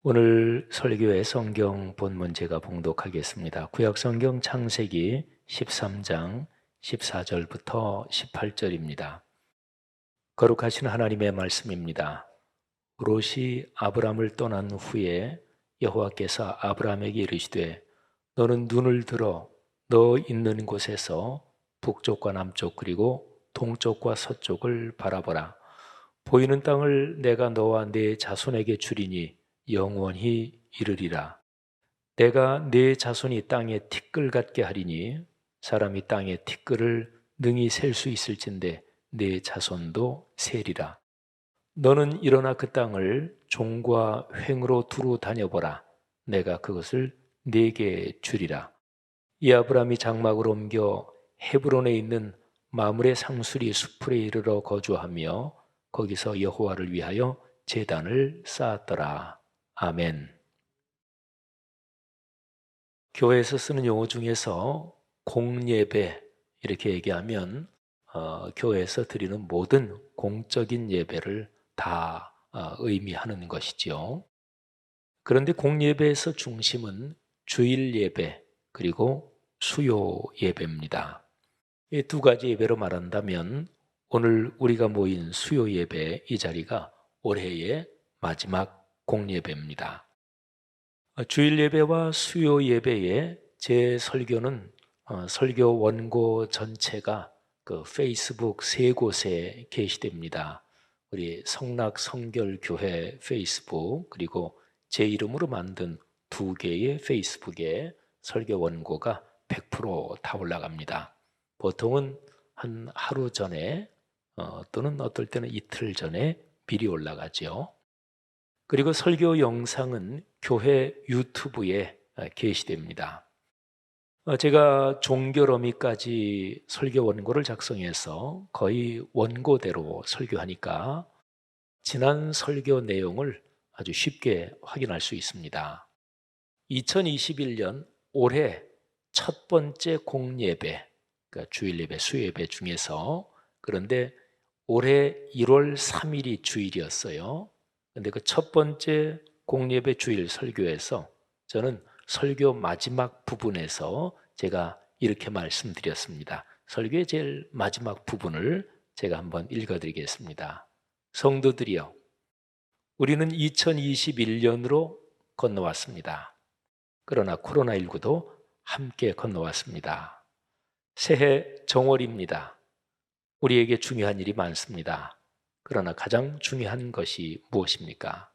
오늘 설교의 성경 본문 제가 봉독하겠습니다. 구약 성경 창세기 13장 14절부터 18절입니다. 거룩하신 하나님의 말씀입니다. 롯이 아브람을 떠난 후에 여호와께서 아브람에게 이르시되 너는 눈을 들어 너 있는 곳에서 북쪽과 남쪽 그리고 동쪽과 서쪽을 바라보라. 보이는 땅을 내가 너와 네 자손에게 주리니 영원히 이르리라. 내가 네 자손이 땅에 티끌 같게 하리니 사람이 땅에 티끌을 능히 셀 수 있을진데 네 자손도 세리라. 너는 일어나 그 땅을 종과 횡으로 두루 다녀보라. 내가 그것을 네게 주리라. 이 아브람이 장막을 옮겨 헤브론에 있는 마므레 상수리 수풀에 이르러 거주하며 거기서 여호와를 위하여 제단을 쌓았더라. 아멘. 교회에서 쓰는 용어 중에서 공예배 이렇게 얘기하면 교회에서 드리는 모든 공적인 예배를 다 의미하는 것이죠. 그런데 공예배에서 중심은 주일 예배 그리고 수요 예배입니다. 이 두 가지 예배로 말한다면 오늘 우리가 모인 수요 예배 이 자리가 올해의 마지막 공예배입니다. 주일 예배와 수요 예배의 제 설교는 설교 원고 전체가 그 페이스북 세 곳에 게시됩니다. 우리 성락성결교회 페이스북 그리고 제 이름으로 만든 두 개의 페이스북에 설교 원고가 100% 다 올라갑니다. 보통은 한 하루 전에 또는 어떨 때는 이틀 전에 미리 올라가죠. 그리고 설교 영상은 교회 유튜브에 게시됩니다. 제가 종결어미까지 설교 원고를 작성해서 거의 원고대로 설교하니까 지난 설교 내용을 아주 쉽게 확인할 수 있습니다. 2021년 올해 첫 번째 공예배, 그러니까 주일예배, 수요예배 중에서 그런데 올해 1월 3일이 주일이었어요. 그런데 그 첫 번째 공예배 주일 설교에서 저는 설교 마지막 부분에서 제가 이렇게 말씀드렸습니다. 설교의 제일 마지막 부분을 제가 한번 읽어드리겠습니다. 성도들이여, 우리는 2021년으로 건너왔습니다. 그러나 코로나19도 함께 건너왔습니다. 새해 정월입니다. 우리에게 중요한 일이 많습니다. 그러나 가장 중요한 것이 무엇입니까?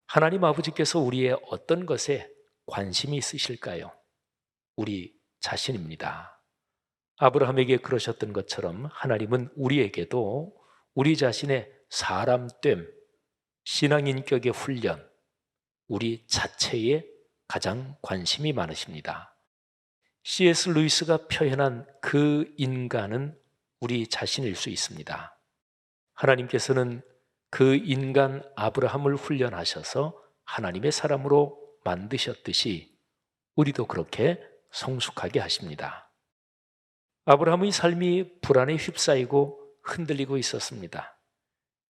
하나님 아버지께서 우리의 어떤 것에 관심이 있으실까요? 우리 자신입니다. 아브라함에게 그러셨던 것처럼 하나님은 우리에게도 우리 자신의 사람됨, 신앙인격의 훈련, 우리 자체에 가장 관심이 많으십니다. C.S. 루이스가 표현한 그 인간은 우리 자신일 수 있습니다. 하나님께서는 그 인간 아브라함을 훈련하셔서 하나님의 사람으로 만드셨듯이 우리도 그렇게 성숙하게 하십니다. 아브라함의 삶이 불안에 휩싸이고 흔들리고 있었습니다.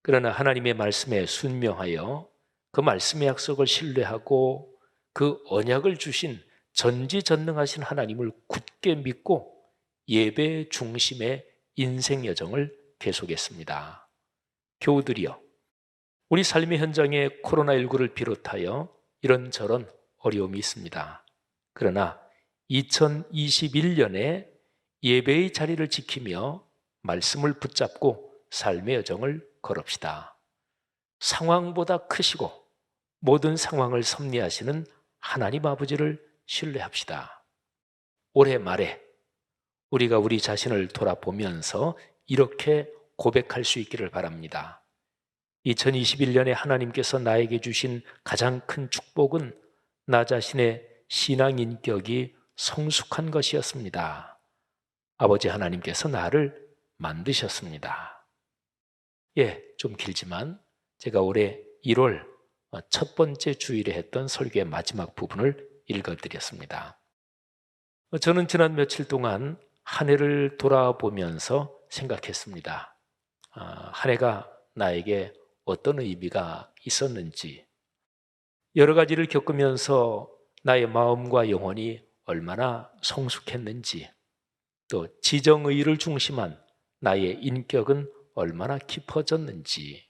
그러나 하나님의 말씀에 순명하여 그 말씀의 약속을 신뢰하고 그 언약을 주신 전지전능하신 하나님을 굳게 믿고 예배 중심의 인생 여정을 계속했습니다. 교우들이여, 우리 삶의 현장에 코로나19를 비롯하여 이런저런 어려움이 있습니다. 그러나 2021년에 예배의 자리를 지키며 말씀을 붙잡고 삶의 여정을 걸읍시다. 상황보다 크시고 모든 상황을 섭리하시는 하나님 아버지를 신뢰합시다. 올해 말에 우리가 우리 자신을 돌아보면서 이렇게 고백할 수 있기를 바랍니다. 2021년에 하나님께서 나에게 주신 가장 큰 축복은 나 자신의 신앙 인격이 성숙한 것이었습니다. 아버지 하나님께서 나를 만드셨습니다. 좀 길지만 제가 올해 1월 첫 번째 주일에 했던 설교의 마지막 부분을 읽어드렸습니다. 저는 지난 며칠 동안 한 해를 돌아보면서 생각했습니다. 한 해가 나에게 어떤 의미가 있었는지, 여러 가지를 겪으면서 나의 마음과 영혼이 얼마나 성숙했는지, 또 지정의를 중심한 나의 인격은 얼마나 깊어졌는지,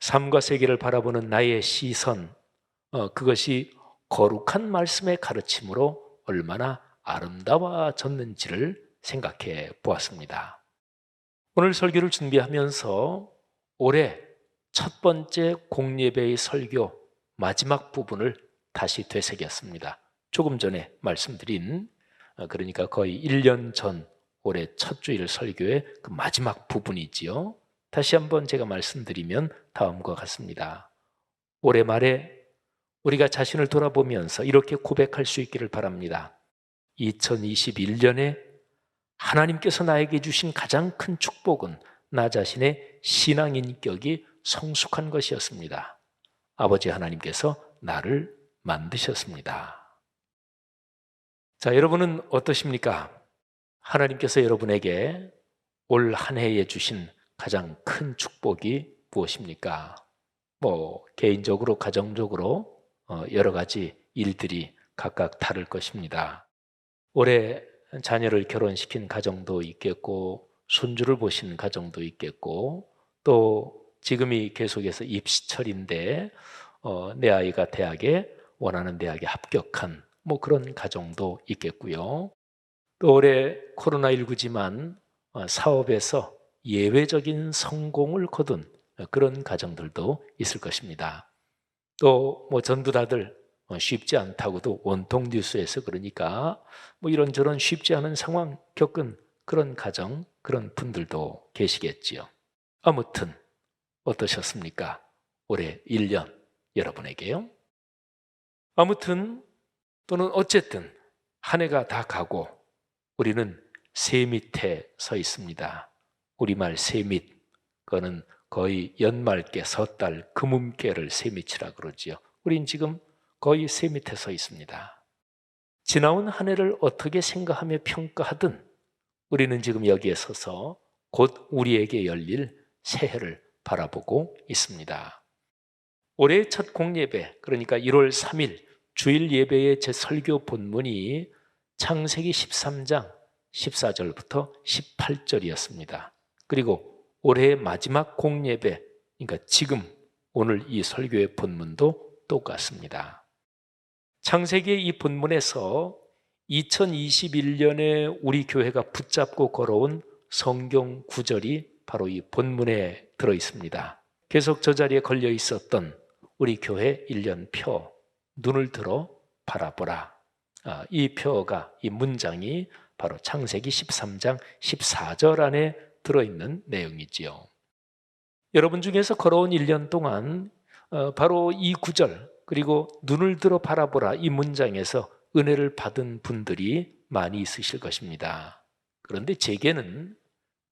삶과 세계를 바라보는 나의 시선, 그것이 거룩한 말씀의 가르침으로 얼마나 아름다워졌는지를 생각해 보았습니다. 오늘 설교를 준비하면서 올해 첫 번째 공예배의 설교 마지막 부분을 다시 되새겼습니다. 조금 전에 말씀드린, 그러니까 거의 1년 전 올해 첫 주일 설교의 그 마지막 부분이지요. 다시 한번 제가 말씀드리면 다음과 같습니다. 올해 말에 우리가 자신을 돌아보면서 이렇게 고백할 수 있기를 바랍니다. 2021년에 하나님께서 나에게 주신 가장 큰 축복은 나 자신의 신앙 인격이 성숙한 것이었습니다. 아버지 하나님께서 나를 만드셨습니다. 자, 여러분은 어떠십니까? 하나님께서 여러분에게 올 한 해에 주신 가장 큰 축복이 무엇입니까? 개인적으로, 가정적으로 여러 가지 일들이 각각 다를 것입니다. 올해 자녀를 결혼시킨 가정도 있겠고, 손주를 보신 가정도 있겠고, 또 지금이 계속해서 입시철인데 내 아이가 원하는 대학에 합격한 그런 가정도 있겠고요. 또 올해 코로나19지만 사업에서 예외적인 성공을 거둔 그런 가정들도 있을 것입니다. 또 전부 다들 쉽지 않다고도 온통 뉴스에서 그러니까 이런저런 쉽지 않은 상황 겪은 그런 가정, 그런 분들도 계시겠지요. 아무튼 어떠셨습니까? 올해 1년 여러분에게요. 아무튼 또는 어쨌든 한 해가 다 가고 우리는 새 밑에 서 있습니다. 우리말 새 밑, 그거는 거의 연말께 섣달 금음께를 새 밑이라 그러지요. 우린 지금 거의 새 밑에 서 있습니다. 지나온 한 해를 어떻게 생각하며 평가하든 우리는 지금 여기에 서서 곧 우리에게 열릴 새해를 바라보고 있습니다. 올해의 첫 공예배, 그러니까 1월 3일 주일 예배의 제 설교 본문이 창세기 13장 14절부터 18절이었습니다. 그리고 올해의 마지막 공예배, 그러니까 지금 오늘 이 설교의 본문도 똑같습니다. 창세기의 이 본문에서 2021년에 우리 교회가 붙잡고 걸어온 성경 구절이 바로 이 본문에 들어 있습니다. 계속 저 자리에 걸려 있었던 우리 교회 1년 표, 눈을 들어 바라보라. 이 표가, 이 문장이 바로 창세기 13장 14절 안에 들어있는 내용이지요. 여러분 중에서 걸어온 1년 동안 바로 이 구절, 그리고 눈을 들어 바라보라 이 문장에서 은혜를 받은 분들이 많이 있으실 것입니다. 그런데 제게는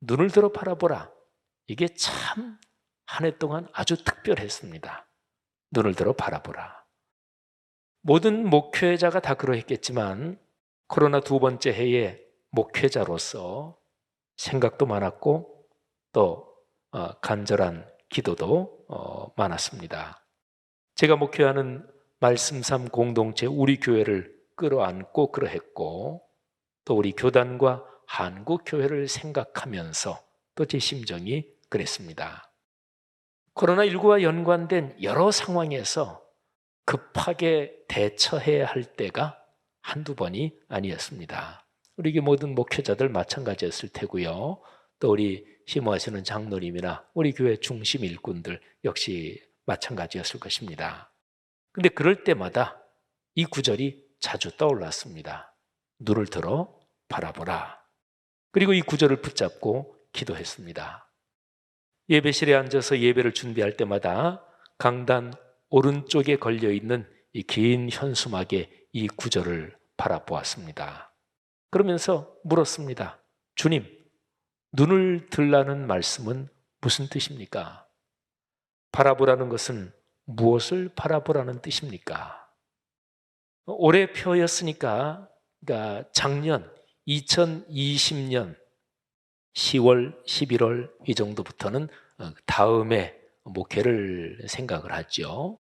눈을 들어 바라보라, 이게 참 한 해 동안 아주 특별했습니다. 눈을 들어 바라보라. 모든 목회자가 다 그러했겠지만 코로나 두 번째 해에 목회자로서 생각도 많았고 또 간절한 기도도 많았습니다. 제가 목회하는 말씀삼 공동체 우리 교회를 끌어안고 그러했고 또 우리 교단과 한국교회를 생각하면서 또 제 심정이 그랬습니다. 코로나19와 연관된 여러 상황에서 급하게 대처해야 할 때가 한두 번이 아니었습니다. 우리 모든 목회자들 마찬가지였을 테고요. 또 우리 심호하시는 장로님이나 우리 교회 중심 일꾼들 역시 마찬가지였을 것입니다. 근데 그럴 때마다 이 구절이 자주 떠올랐습니다. 눈을 들어 바라보라. 그리고 이 구절을 붙잡고 기도했습니다. 예배실에 앉아서 예배를 준비할 때마다 강단 오른쪽에 걸려있는 이 긴 현수막에 이 구절을 바라보았습니다. 그러면서 물었습니다. 주님, 눈을 들라는 말씀은 무슨 뜻입니까? 바라보라는 것은 무엇을 바라보라는 뜻입니까? 올해 표였으니까, 그러니까 작년 2020년 10월, 11월 이 정도부터는 다음에 목회를 생각을 하죠.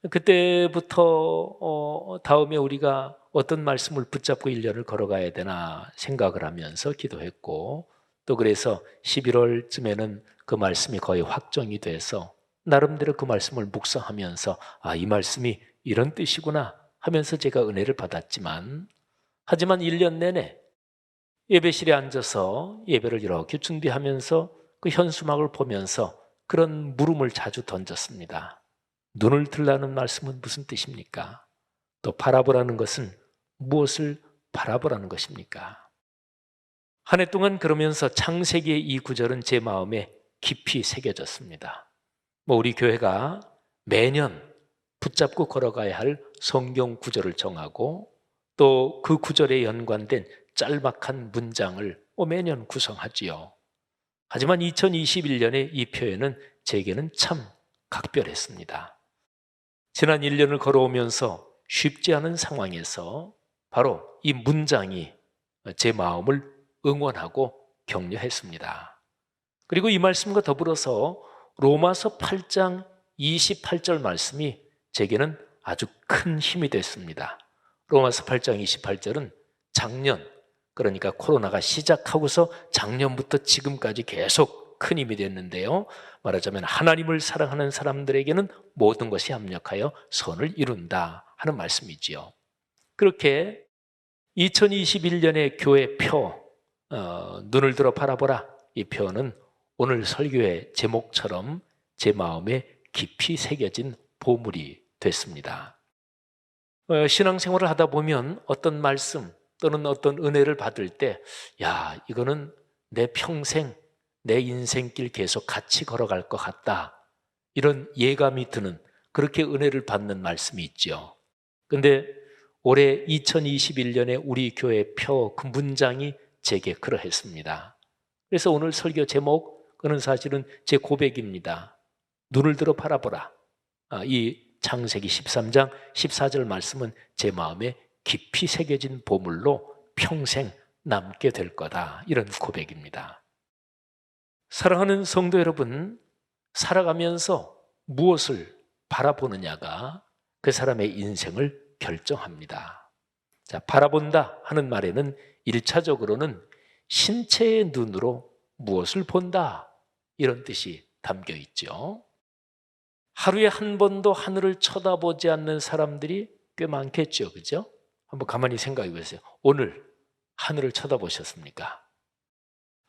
그때부터 다음에 우리가 어떤 말씀을 붙잡고 1년을 걸어가야 되나 생각을 하면서 기도했고, 또 그래서 11월쯤에는 그 말씀이 거의 확정이 돼서 나름대로 그 말씀을 묵상하면서 이 말씀이 이런 뜻이구나 하면서 제가 은혜를 받았지만, 하지만 1년 내내 예배실에 앉아서 예배를 이렇게 준비하면서 그 현수막을 보면서 그런 물음을 자주 던졌습니다. 눈을 들라는 말씀은 무슨 뜻입니까? 또 바라보라는 것은 무엇을 바라보라는 것입니까? 한 해 동안 그러면서 창세기의 이 구절은 제 마음에 깊이 새겨졌습니다. 우리 교회가 매년 붙잡고 걸어가야 할 성경 구절을 정하고 또 그 구절에 연관된 짤막한 문장을 매년 구성하지요. 하지만 2021년의 이 표현은 제게는 참 각별했습니다. 지난 1년을 걸어오면서 쉽지 않은 상황에서 바로 이 문장이 제 마음을 응원하고 격려했습니다. 그리고 이 말씀과 더불어서 로마서 8장 28절 말씀이 제게는 아주 큰 힘이 됐습니다. 로마서 8장 28절은 작년, 그러니까 코로나가 시작하고서 작년부터 지금까지 계속 큰 힘이 됐는데요. 말하자면 하나님을 사랑하는 사람들에게는 모든 것이 합력하여 선을 이룬다 하는 말씀이지요. 그렇게 2021년의 교회 표, 눈을 들어 바라보라, 이 표는 오늘 설교의 제목처럼 제 마음에 깊이 새겨진 보물이 됐습니다. 신앙생활을 하다 보면 어떤 말씀 또는 어떤 은혜를 받을 때 이거는 내 평생 내 인생길 계속 같이 걸어갈 것 같다, 이런 예감이 드는, 그렇게 은혜를 받는 말씀이 있죠. 그런데 올해 2021년에 우리 교회 표 그 문장이 제게 그러했습니다. 그래서 오늘 설교 제목, 그는 사실은 제 고백입니다. 눈을 들어 바라보라. 이 창세기 13장 14절 말씀은 제 마음에 깊이 새겨진 보물로 평생 남게 될 거다, 이런 고백입니다. 사랑하는 성도 여러분, 살아가면서 무엇을 바라보느냐가 그 사람의 인생을 결정합니다. 자, 바라본다 하는 말에는 1차적으로는 신체의 눈으로 무엇을 본다, 이런 뜻이 담겨 있죠. 하루에 한 번도 하늘을 쳐다보지 않는 사람들이 꽤 많겠죠, 그죠? 한번 가만히 생각해 보세요. 오늘 하늘을 쳐다보셨습니까?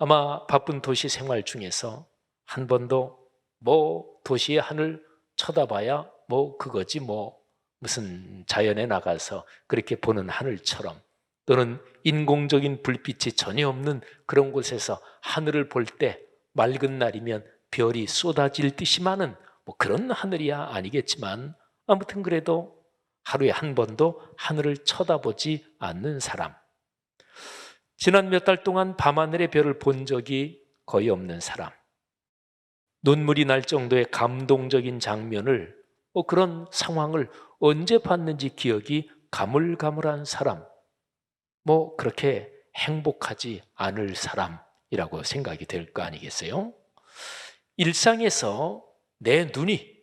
아마 바쁜 도시 생활 중에서 한 번도 도시의 하늘 쳐다봐야 그거지, 무슨 자연에 나가서 그렇게 보는 하늘처럼, 또는 인공적인 불빛이 전혀 없는 그런 곳에서 하늘을 볼 때 맑은 날이면 별이 쏟아질 듯이 많은 그런 하늘이야 아니겠지만, 아무튼 그래도 하루에 한 번도 하늘을 쳐다보지 않는 사람, 지난 몇 달 동안 밤하늘의 별을 본 적이 거의 없는 사람, 눈물이 날 정도의 감동적인 장면을, 그런 상황을 언제 봤는지 기억이 가물가물한 사람, 그렇게 행복하지 않을 사람이라고 생각이 될 거 아니겠어요? 일상에서 내 눈이,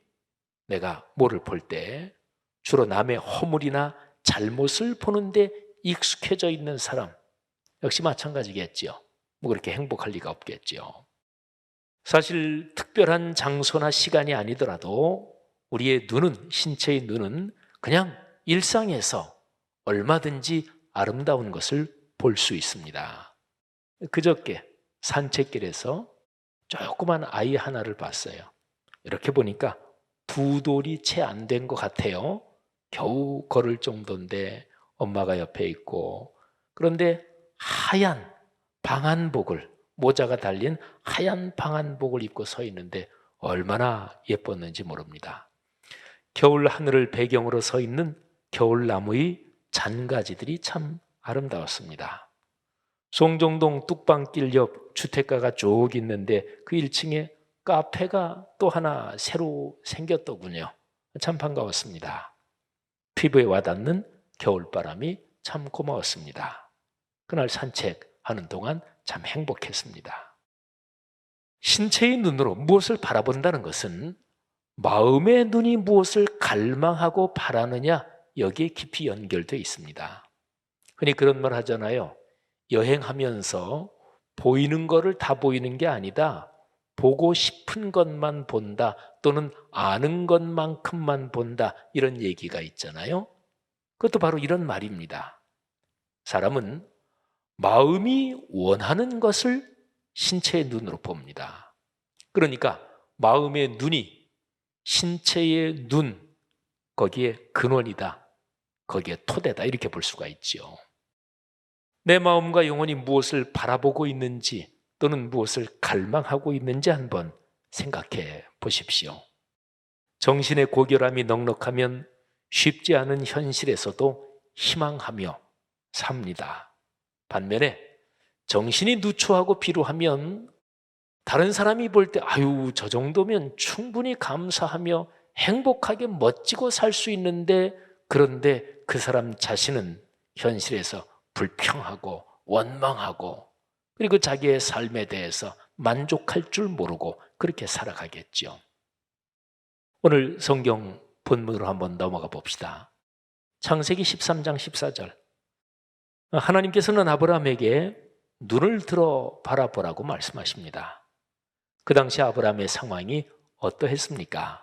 내가 뭐를 볼 때 주로 남의 허물이나 잘못을 보는데 익숙해져 있는 사람, 역시 마찬가지겠죠. 그렇게 행복할 리가 없겠죠. 사실 특별한 장소나 시간이 아니더라도 우리의 눈은, 신체의 눈은 그냥 일상에서 얼마든지 아름다운 것을 볼 수 있습니다. 그저께 산책길에서 조그만 아이 하나를 봤어요. 이렇게 보니까 두 돌이 채 안 된 것 같아요. 겨우 걸을 정도인데 엄마가 옆에 있고, 그런데 하얀 방한복을, 모자가 달린 하얀 방한복을 입고 서 있는데 얼마나 예뻤는지 모릅니다. 겨울 하늘을 배경으로 서 있는 겨울나무의 잔가지들이 참 아름다웠습니다. 송정동 뚝방길 옆 주택가가 쭉 있는데 그 1층에 카페가 또 하나 새로 생겼더군요. 참 반가웠습니다. 피부에 와닿는 겨울바람이 참 고마웠습니다. 그날 산책하는 동안 참 행복했습니다. 신체의 눈으로 무엇을 바라본다는 것은 마음의 눈이 무엇을 갈망하고 바라느냐, 여기에 깊이 연결되어 있습니다. 흔히 그런 말 하잖아요. 여행하면서 보이는 거를 다 보이는 게 아니다. 보고 싶은 것만 본다, 또는 아는 것만큼만 본다, 이런 얘기가 있잖아요. 그것도 바로 이런 말입니다. 사람은 마음이 원하는 것을 신체의 눈으로 봅니다. 그러니까 마음의 눈이 신체의 눈, 거기에 근원이다, 거기에 토대다, 이렇게 볼 수가 있죠. 내 마음과 영혼이 무엇을 바라보고 있는지 또는 무엇을 갈망하고 있는지 한번 생각해 보십시오. 정신의 고결함이 넉넉하면 쉽지 않은 현실에서도 희망하며 삽니다. 반면에 정신이 누추하고 비루하면 다른 사람이 볼 때 아유, 저 정도면 충분히 감사하며 행복하게 멋지고 살 수 있는데, 그런데 그 사람 자신은 현실에서 불평하고 원망하고, 그리고 자기의 삶에 대해서 만족할 줄 모르고 그렇게 살아가겠죠. 오늘 성경 본문으로 한번 넘어가 봅시다. 창세기 13장 14절. 하나님께서는 아브라함에게 눈을 들어 바라보라고 말씀하십니다. 그 당시 아브라함의 상황이 어떠했습니까?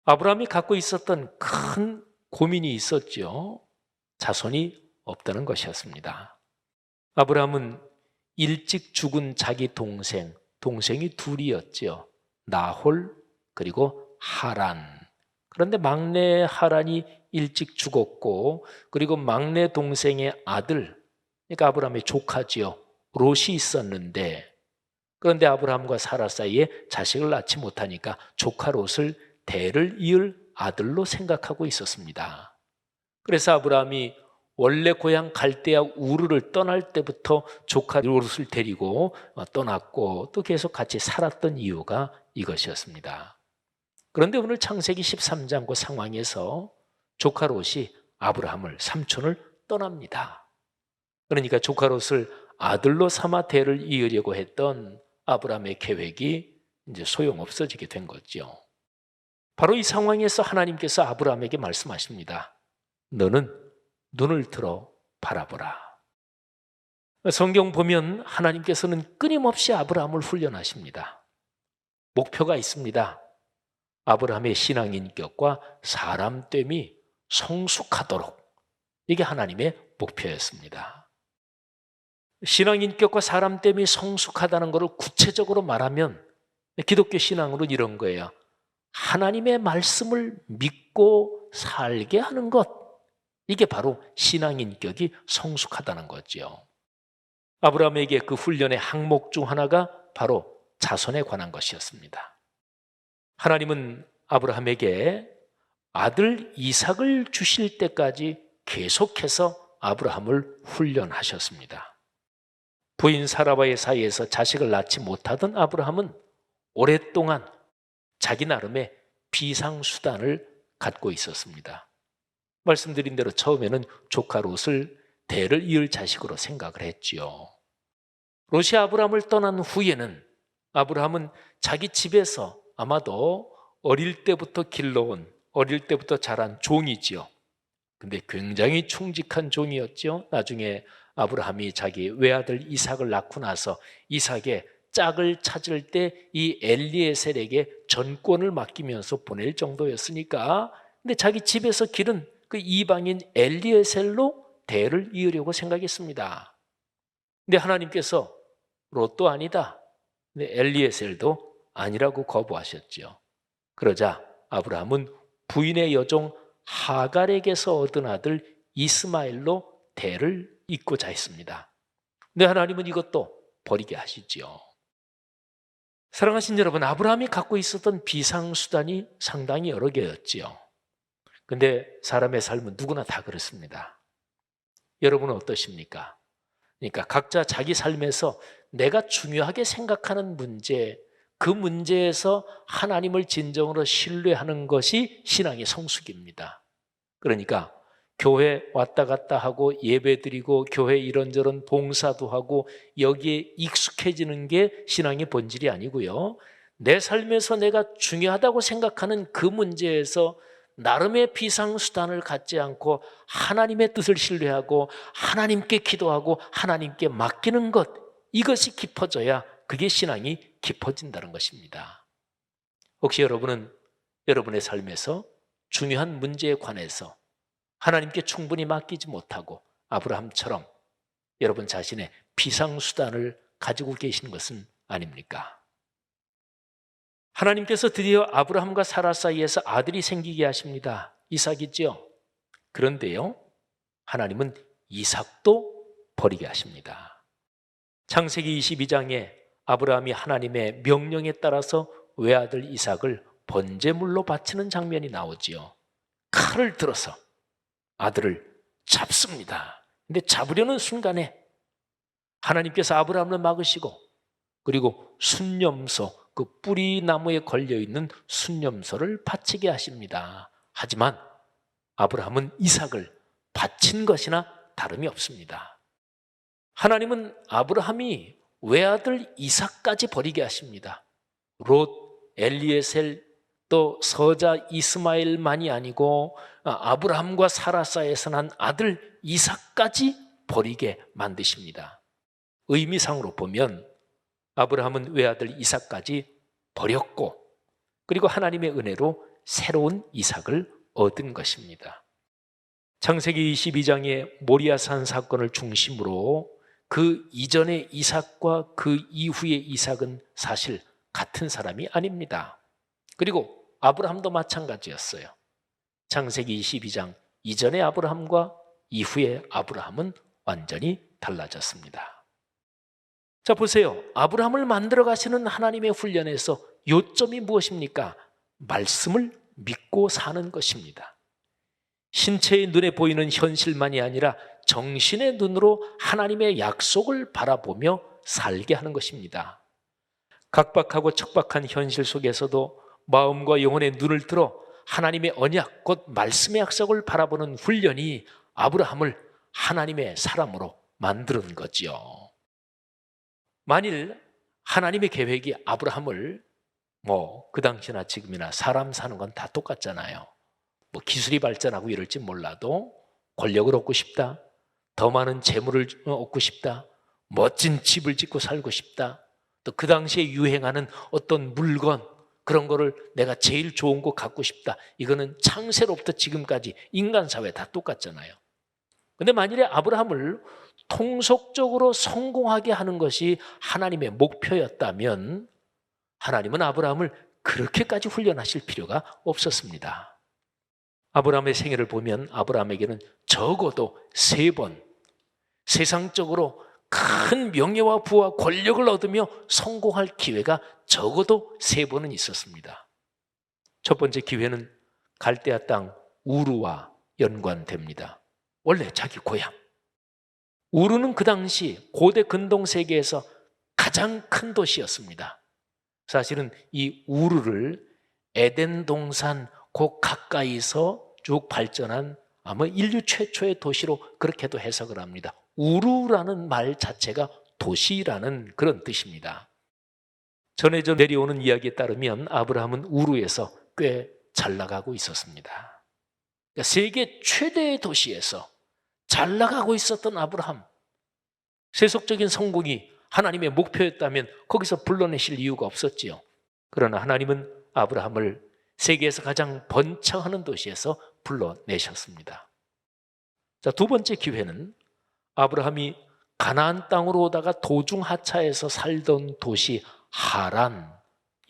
아브라함이 갖고 있었던 큰 고민이 있었죠. 자손이 없다는 것이었습니다. 아브라함은 일찍 죽은 자기 동생이 둘이었죠. 나홀 그리고 하란. 그런데 막내 하란이 일찍 죽었고, 그리고 막내 동생의 아들, 그러니까 아브라함의 조카지요, 롯이 있었는데, 그런데 아브라함과 사라 사이에 자식을 낳지 못하니까 조카 롯을 대를 이을 아들로 생각하고 있었습니다. 그래서 아브라함이 원래 고향 갈대아 우르를 떠날 때부터 조카 롯을 데리고 떠났고, 또 계속 같이 살았던 이유가 이것이었습니다. 그런데 오늘 창세기 13장 그 상황에서 조카 롯이 아브라함을, 삼촌을 떠납니다. 그러니까 조카 롯을 아들로 삼아 대를 이으려고 했던 아브라함의 계획이 이제 소용없어지게 된 거죠. 바로 이 상황에서 하나님께서 아브라함에게 말씀하십니다. 너는 눈을 들어 바라보라. 성경 보면 하나님께서는 끊임없이 아브라함을 훈련하십니다. 목표가 있습니다. 아브라함의 신앙 인격과 사람됨이 성숙하도록, 이게 하나님의 목표였습니다. 신앙 인격과 사람됨이 성숙하다는 것을 구체적으로 말하면 기독교 신앙으로는 이런 거예요. 하나님의 말씀을 믿고 살게 하는 것, 이게 바로 신앙 인격이 성숙하다는 거죠. 아브라함에게 그 훈련의 항목 중 하나가 바로 자손에 관한 것이었습니다. 하나님은 아브라함에게 아들 이삭을 주실 때까지 계속해서 아브라함을 훈련하셨습니다. 부인 사라와의 사이에서 자식을 낳지 못하던 아브라함은 오랫동안 자기 나름의 비상수단을 갖고 있었습니다. 말씀드린 대로 처음에는 조카 롯을 대를 이을 자식으로 생각을 했지요. 롯이 아브라함을 떠난 후에는 아브라함은 자기 집에서 아마도 어릴 때부터 길러온, 어릴 때부터 자란 종이지요. 근데 굉장히 충직한 종이었죠. 나중에 아브라함이 자기 외아들 이삭을 낳고 나서 이삭의 짝을 찾을 때 이 엘리에셀에게 전권을 맡기면서 보낼 정도였으니까, 근데 자기 집에서 기른 그 이방인 엘리에셀로 대를 이으려고 생각했습니다. 근데 하나님께서 롯도 아니다, 근데 엘리에셀도 아니라고 거부하셨죠. 그러자 아브라함은 부인의 여종 하갈에게서 얻은 아들 이스마엘로 대를 잇고자 했습니다. 근데 하나님은 이것도 버리게 하시죠. 사랑하신 여러분, 아브라함이 갖고 있었던 비상수단이 상당히 여러 개였지요. 근데 사람의 삶은 누구나 다 그렇습니다. 여러분은 어떠십니까? 그러니까 각자 자기 삶에서 내가 중요하게 생각하는 문제, 그 문제에서 하나님을 진정으로 신뢰하는 것이 신앙의 성숙입니다. 그러니까 교회 왔다 갔다 하고 예배드리고 교회 이런저런 봉사도 하고 여기에 익숙해지는 게 신앙의 본질이 아니고요. 내 삶에서 내가 중요하다고 생각하는 그 문제에서 나름의 비상수단을 갖지 않고 하나님의 뜻을 신뢰하고 하나님께 기도하고 하나님께 맡기는 것, 이것이 깊어져야 그게 신앙이 깊어진다는 것입니다. 혹시 여러분은 여러분의 삶에서 중요한 문제에 관해서 하나님께 충분히 맡기지 못하고 아브라함처럼 여러분 자신의 비상수단을 가지고 계신 것은 아닙니까? 하나님께서 드디어 아브라함과 사라 사이에서 아들이 생기게 하십니다. 이삭이죠. 그런데요, 하나님은 이삭도 버리게 하십니다. 창세기 22장에 아브라함이 하나님의 명령에 따라서 외아들 이삭을 번제물로 바치는 장면이 나오지요. 칼을 들어서 아들을 잡습니다. 근데 잡으려는 순간에 하나님께서 아브라함을 막으시고, 그리고 순념소, 그 뿌리 나무에 걸려있는 순념소를 바치게 하십니다. 하지만 아브라함은 이삭을 바친 것이나 다름이 없습니다. 하나님은 아브라함이 외아들 이삭까지 버리게 하십니다. 롯, 엘리에셀, 또 서자 이스마엘만이 아니고 아브라함과 사라 사이에서 난 아들 이삭까지 버리게 만드십니다. 의미상으로 보면 아브라함은 외아들 이삭까지 버렸고, 그리고 하나님의 은혜로 새로운 이삭을 얻은 것입니다. 창세기 22장의 모리아산 사건을 중심으로 그 이전의 이삭과 그 이후의 이삭은 사실 같은 사람이 아닙니다. 그리고 아브라함도 마찬가지였어요. 창세기 22장 이전의 아브라함과 이후의 아브라함은 완전히 달라졌습니다. 자, 보세요. 아브라함을 만들어 가시는 하나님의 훈련에서 요점이 무엇입니까? 말씀을 믿고 사는 것입니다. 신체의 눈에 보이는 현실만이 아니라 정신의 눈으로 하나님의 약속을 바라보며 살게 하는 것입니다. 각박하고 척박한 현실 속에서도 마음과 영혼의 눈을 들어 하나님의 언약, 곧 말씀의 약속을 바라보는 훈련이 아브라함을 하나님의 사람으로 만드는 거지요. 만일 하나님의 계획이 아브라함을 그 당시나 지금이나 사람 사는 건 다 똑같잖아요. 기술이 발전하고 이럴지 몰라도 권력을 얻고 싶다, 더 많은 재물을 얻고 싶다, 멋진 집을 짓고 살고 싶다, 또 그 당시에 유행하는 어떤 물건, 그런 거를 내가 제일 좋은 거 갖고 싶다, 이거는 창세로부터 지금까지 인간 사회 다 똑같잖아요. 근데 만일에 아브라함을 통속적으로 성공하게 하는 것이 하나님의 목표였다면 하나님은 아브라함을 그렇게까지 훈련하실 필요가 없었습니다. 아브라함의 생애를 보면 아브라함에게는 적어도 3번 세상적으로 큰 명예와 부와 권력을 얻으며 성공할 기회가 적어도 3번은 있었습니다. 첫 번째 기회는 갈대아 땅 우르와 연관됩니다. 원래 자기 고향. 우르는 그 당시 고대 근동 세계에서 가장 큰 도시였습니다. 사실은 이 우르를 에덴 동산 그 가까이서 쭉 발전한 아마 인류 최초의 도시로 그렇게도 해석을 합니다. 우르라는 말 자체가 도시라는 그런 뜻입니다. 전해져 내려오는 이야기에 따르면 아브라함은 우르에서 꽤 잘 나가고 있었습니다. 그러니까 세계 최대의 도시에서 잘 나가고 있었던 아브라함, 세속적인 성공이 하나님의 목표였다면 거기서 불러내실 이유가 없었지요. 그러나 하나님은 아브라함을 세계에서 가장 번창하는 도시에서 불러내셨습니다. 자, 두 번째 기회는 아브라함이 가나안 땅으로 오다가 도중 하차해서 살던 도시 하란,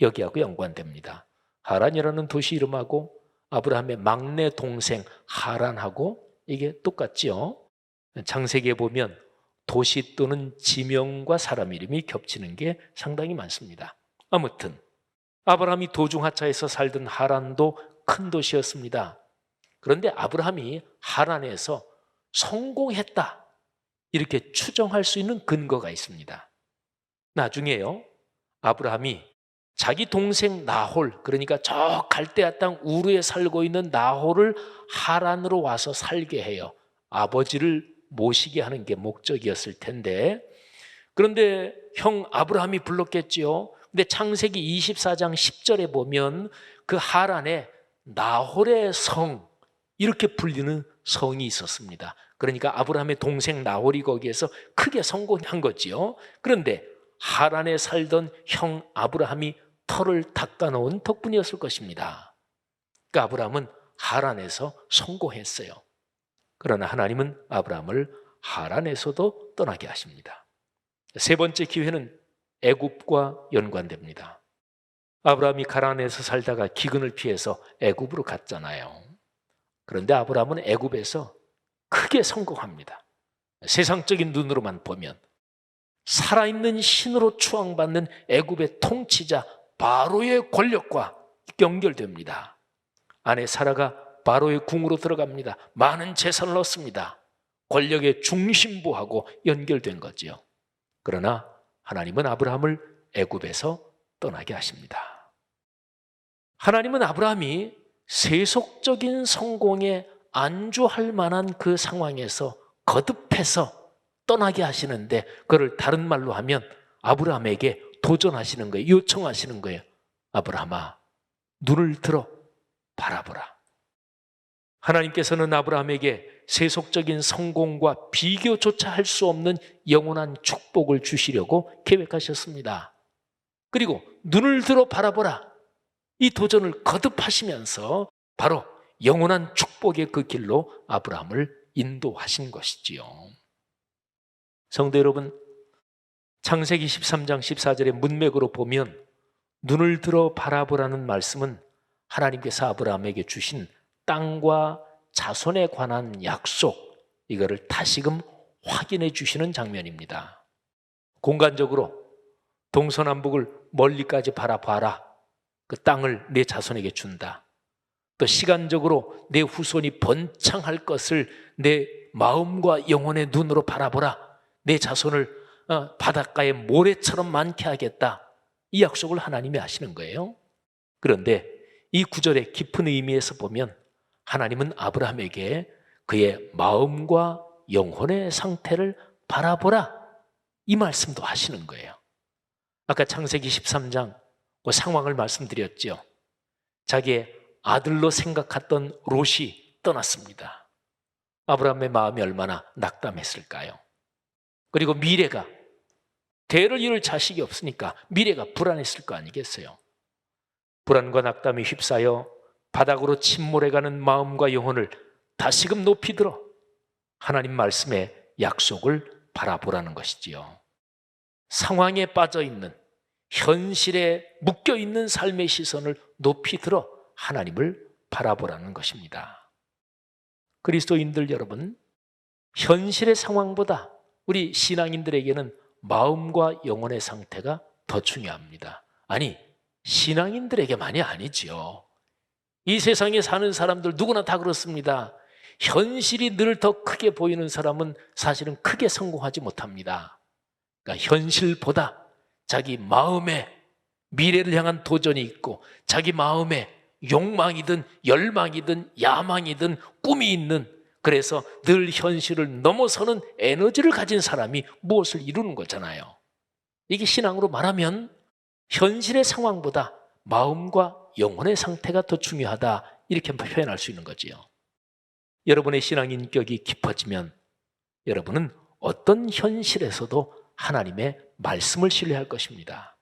여기하고 연관됩니다. 하란이라는 도시 이름하고 아브라함의 막내 동생 하란하고 이게 똑같지요. 창세기에 보면 도시 또는 지명과 사람 이름이 겹치는 게 상당히 많습니다. 아무튼 아브라함이 도중 하차해서 살던 하란도 큰 도시였습니다. 그런데 아브라함이 하란에서 성공했다, 이렇게 추정할 수 있는 근거가 있습니다. 나중에요, 아브라함이 자기 동생 나홀, 그러니까 저 갈대아 땅 우르에 살고 있는 나홀을 하란으로 와서 살게 해요. 아버지를 모시게 하는 게 목적이었을 텐데, 그런데 형 아브라함이 불렀겠지요. 근데 창세기 24장 10절에 보면 그 하란에 나홀의 성, 이렇게 불리는 성이 있었습니다. 그러니까 아브라함의 동생 나홀이 거기에서 크게 성공한 거지요. 그런데 하란에 살던 형 아브라함이 터를 닦아놓은 덕분이었을 것입니다. 그러니까 아브라함은 하란에서 성공했어요. 그러나 하나님은 아브라함을 하란에서도 떠나게 하십니다. 세 번째 기회는 애굽과 연관됩니다. 아브라함이 가나안에서 살다가 기근을 피해서 애굽으로 갔잖아요. 그런데 아브라함은 애굽에서 크게 성공합니다. 세상적인 눈으로만 보면 살아있는 신으로 추앙받는 애굽의 통치자 바로의 권력과 연결됩니다. 아내 사라가 바로의 궁으로 들어갑니다. 많은 재산을 얻습니다. 권력의 중심부하고 연결된 거지요. 그러나 하나님은 아브라함을 애굽에서 떠나게 하십니다. 하나님은 아브라함이 세속적인 성공에 안주할 만한 그 상황에서 거듭해서 떠나게 하시는데, 그걸 다른 말로 하면 아브라함에게 도전하시는 거예요. 요청하시는 거예요. 아브라함아, 눈을 들어 바라보라. 하나님께서는 아브라함에게 세속적인 성공과 비교조차 할 수 없는 영원한 축복을 주시려고 계획하셨습니다. 그리고 눈을 들어 바라보라, 이 도전을 거듭하시면서 바로 영원한 축복의 그 길로 아브라함을 인도하신 것이지요. 성도 여러분, 창세기 13장 14절의 문맥으로 보면 눈을 들어 바라보라는 말씀은 하나님께서 아브라함에게 주신 땅과 자손에 관한 약속, 이거를 다시금 확인해 주시는 장면입니다. 공간적으로 동서남북을 멀리까지 바라봐라, 그 땅을 내 자손에게 준다. 또 시간적으로 내 후손이 번창할 것을 내 마음과 영혼의 눈으로 바라보라, 내 자손을 바닷가의 모래처럼 많게 하겠다, 이 약속을 하나님이 하시는 거예요. 그런데 이 구절의 깊은 의미에서 보면 하나님은 아브라함에게 그의 마음과 영혼의 상태를 바라보라, 이 말씀도 하시는 거예요. 아까 창세기 13장 그 상황을 말씀드렸죠. 자기의 아들로 생각했던 롯이 떠났습니다. 아브라함의 마음이 얼마나 낙담했을까요? 그리고 미래가, 대를 이룰 자식이 없으니까 미래가 불안했을 거 아니겠어요? 불안과 낙담이 휩싸여 바닥으로 침몰해가는 마음과 영혼을 다시금 높이 들어 하나님 말씀의 약속을 바라보라는 것이지요. 상황에 빠져있는, 현실에 묶여있는 삶의 시선을 높이 들어 하나님을 바라보라는 것입니다. 그리스도인들 여러분, 현실의 상황보다 우리 신앙인들에게는 마음과 영혼의 상태가 더 중요합니다. 아니, 신앙인들에게만이 아니지요. 이 세상에 사는 사람들 누구나 다 그렇습니다. 현실이 늘 더 크게 보이는 사람은 사실은 크게 성공하지 못합니다. 그러니까 현실보다 자기 마음에 미래를 향한 도전이 있고, 자기 마음에 욕망이든 열망이든 야망이든 꿈이 있는, 그래서 늘 현실을 넘어서는 에너지를 가진 사람이 무엇을 이루는 거잖아요. 이게 신앙으로 말하면 현실의 상황보다 마음과 영혼의 상태가 더 중요하다, 이렇게 표현할 수 있는 거지요. 여러분의 신앙 인격이 깊어지면 여러분은 어떤 현실에서도 하나님의 말씀을 신뢰할 것입니다.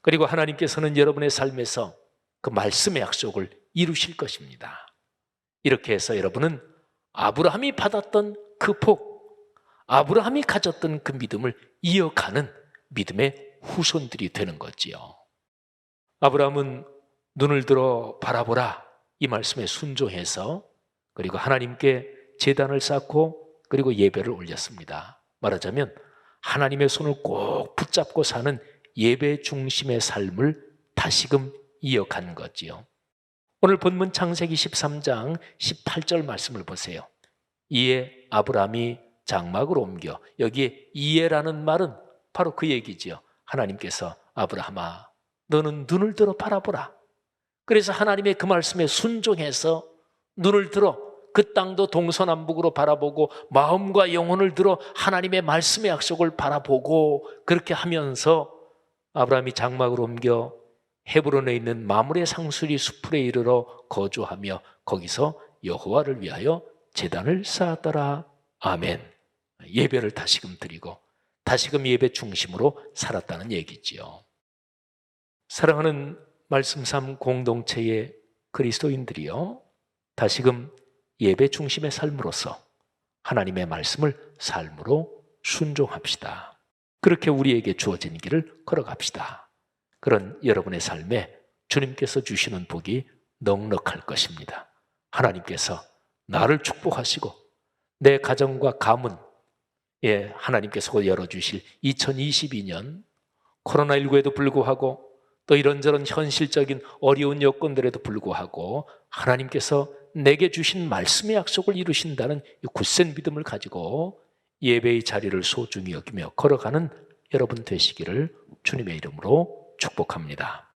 그리고 하나님께서는 여러분의 삶에서 그 말씀의 약속을 이루실 것입니다. 이렇게 해서 여러분은 아브라함이 받았던 그 복, 아브라함이 가졌던 그 믿음을 이어가는 믿음의 후손들이 되는 거지요. 아브라함은 눈을 들어 바라보라, 이 말씀에 순종해서, 그리고 하나님께 제단을 쌓고 그리고 예배를 올렸습니다. 말하자면 하나님의 손을 꼭 붙잡고 사는 예배 중심의 삶을 다시금 이어간 거지요. 오늘 본문 창세기 13장 18절 말씀을 보세요. 이에 아브라함이 장막을 옮겨, 여기에 이에라는 말은 바로 그 얘기지요. 하나님께서 아브라함아, 너는 눈을 들어 바라보라. 그래서 하나님의 그 말씀에 순종해서 눈을 들어 그 땅도 동서남북으로 바라보고 마음과 영혼을 들어 하나님의 말씀의 약속을 바라보고, 그렇게 하면서 아브라함이 장막으로 옮겨 헤브론에 있는 마므레 상수리 수풀에 이르러 거주하며 거기서 여호와를 위하여 제단을 쌓았더라. 아멘. 예배를 다시금 드리고 다시금 예배 중심으로 살았다는 얘기지요. 사랑하는 말씀삼 공동체의 그리스도인들이요, 다시금 예배 중심의 삶으로서 하나님의 말씀을 삶으로 순종합시다. 그렇게 우리에게 주어진 길을 걸어갑시다. 그런 여러분의 삶에 주님께서 주시는 복이 넉넉할 것입니다. 하나님께서 나를 축복하시고 내 가정과 가문, 하나님께서 열어주실 2022년, 코로나19에도 불구하고 또 이런저런 현실적인 어려운 여건들에도 불구하고 하나님께서 내게 주신 말씀의 약속을 이루신다는 이 굳센 믿음을 가지고 예배의 자리를 소중히 여기며 걸어가는 여러분 되시기를 주님의 이름으로 축복합니다.